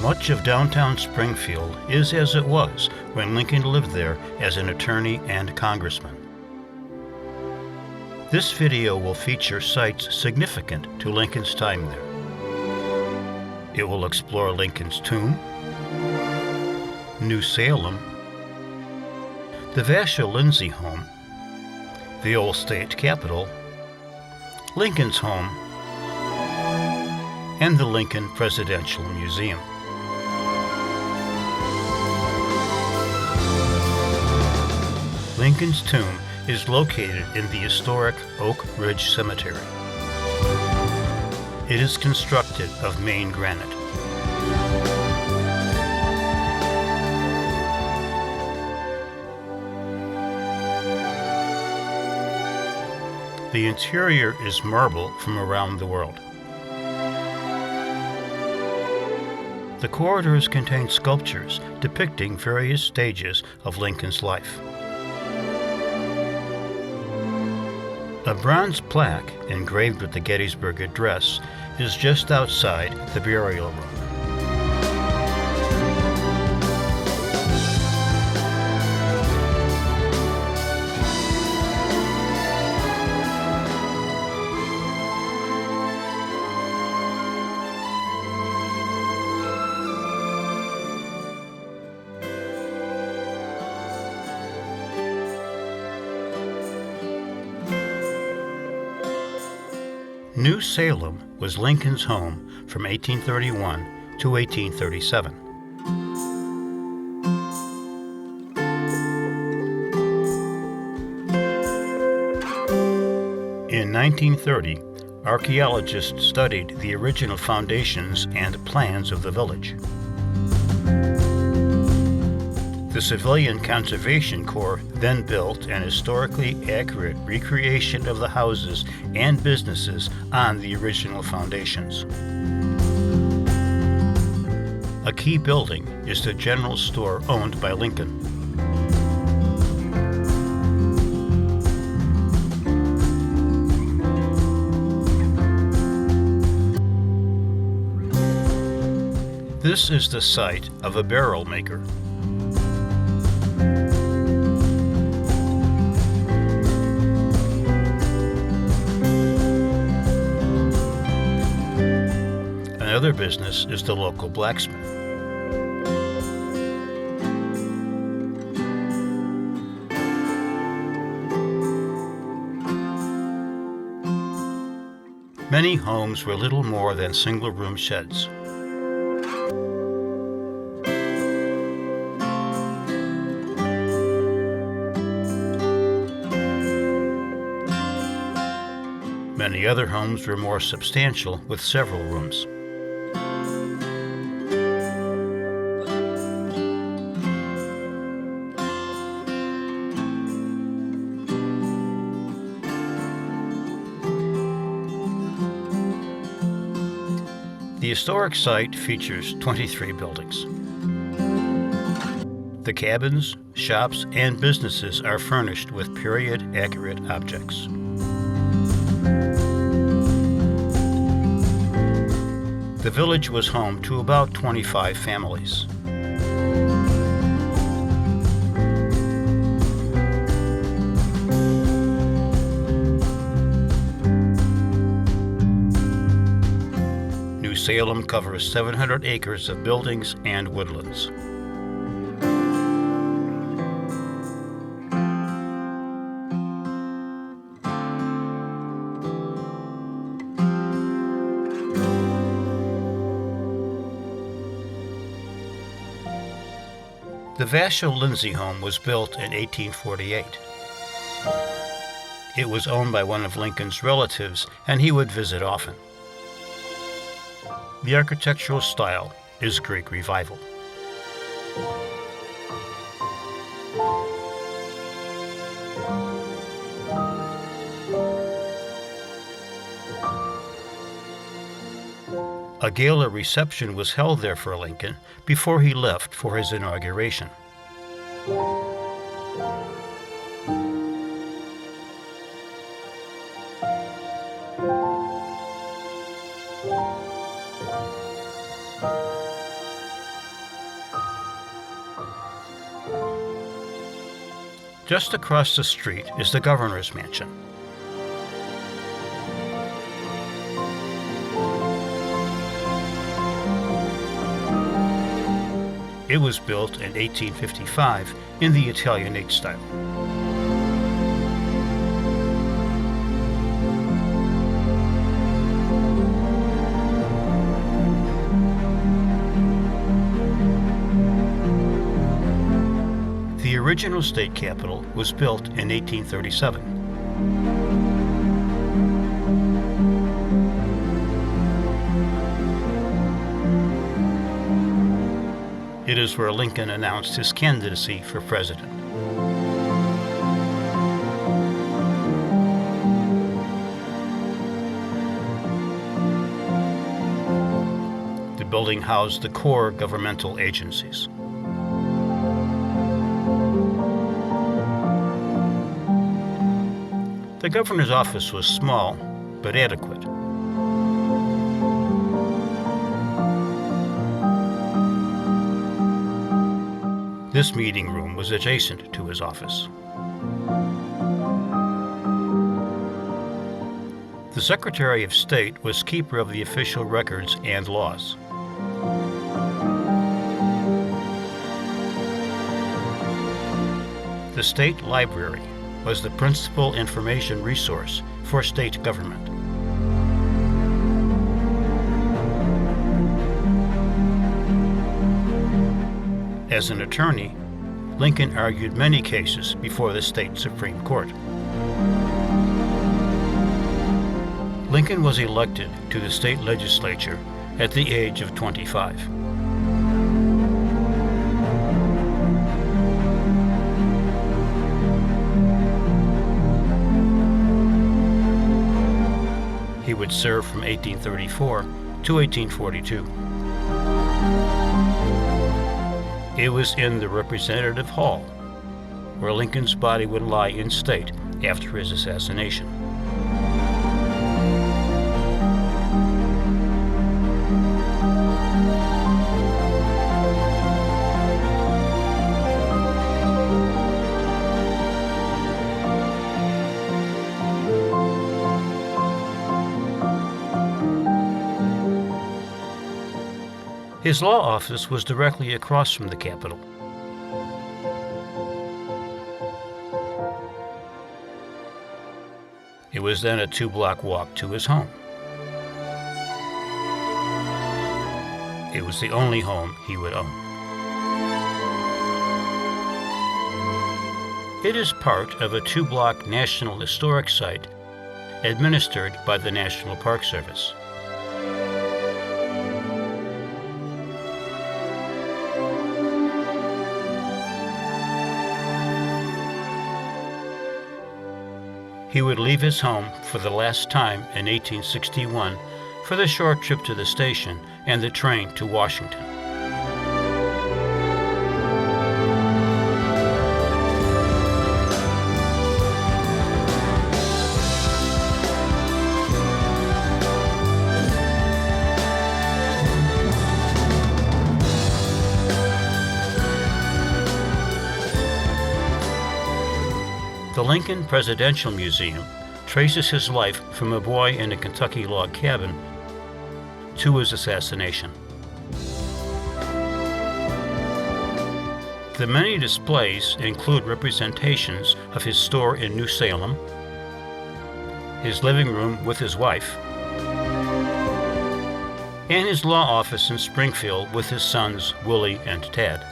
Much of downtown Springfield is as it was when Lincoln lived there as an attorney and congressman. This video will feature sites significant to Lincoln's time there. It will explore Lincoln's tomb, New Salem, the Vashel-Lindsay home, the old state capitol, Lincoln's home, and the Lincoln Presidential Museum. Lincoln's tomb is located in the historic Oak Ridge Cemetery. It is constructed of Maine granite. The interior is marble from around the world. The corridors contain sculptures depicting various stages of Lincoln's life. A bronze plaque engraved with the Gettysburg Address is just outside the burial room. New Salem was Lincoln's home from 1831 to 1837. In 1930, archaeologists studied the original foundations and plans of the village. The Civilian Conservation Corps then built an historically accurate recreation of the houses and businesses on the original foundations. A key building is the general store owned by Lincoln. This is the site of a barrel maker. Another business is the local blacksmith. Many homes were little more than single-room sheds. Many other homes were more substantial with several rooms. The historic site features 23 buildings. The cabins, shops, and businesses are furnished with period-accurate objects. The village was home to about 25 families. New Salem covers 700 acres of buildings and woodlands. The Vashel-Lindsay home was built in 1848. It was owned by one of Lincoln's relatives, and he would visit often. The architectural style is Greek Revival. A gala reception was held there for Lincoln before he left for his inauguration. Just across the street is the governor's mansion. It was built in 1855 in the Italianate style. The original state capitol was built in 1837. It is where Lincoln announced his candidacy for president. The building housed the core governmental agencies. The governor's office was small, but adequate. This meeting room was adjacent to his office. The Secretary of State was keeper of the official records and laws. The State Library was the principal information resource for state government. As an attorney, Lincoln argued many cases before the state Supreme Court. Lincoln was elected to the state legislature at the age of 25. He would serve from 1834 to 1842. It was in the Representative Hall, where Lincoln's body would lie in state after his assassination. His law office was directly across from the Capitol. It was then a 2-block walk to his home. It was the only home he would own. It is part of a 2-block National Historic Site administered by the National Park Service. He would leave his home for the last time in 1861 for the short trip to the station and the train to Washington. The Lincoln Presidential Museum traces his life from a boy in a Kentucky log cabin to his assassination. The many displays include representations of his store in New Salem, his living room with his wife, and his law office in Springfield with his sons Willie and Tad.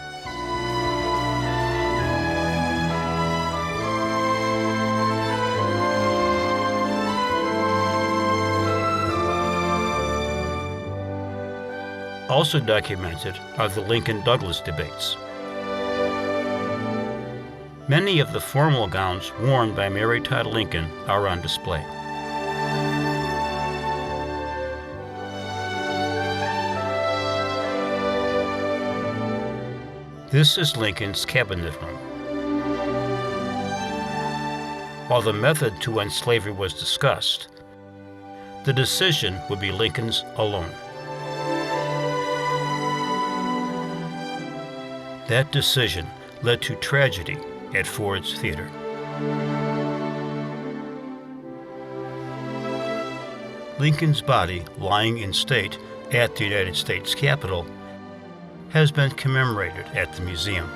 Also documented are the Lincoln-Douglas debates. Many of the formal gowns worn by Mary Todd Lincoln are on display. This is Lincoln's cabinet room. While the method to end slavery was discussed, the decision would be Lincoln's alone. That decision led to tragedy at Ford's Theater. Lincoln's body, lying in state at the United States Capitol, has been commemorated at the museum.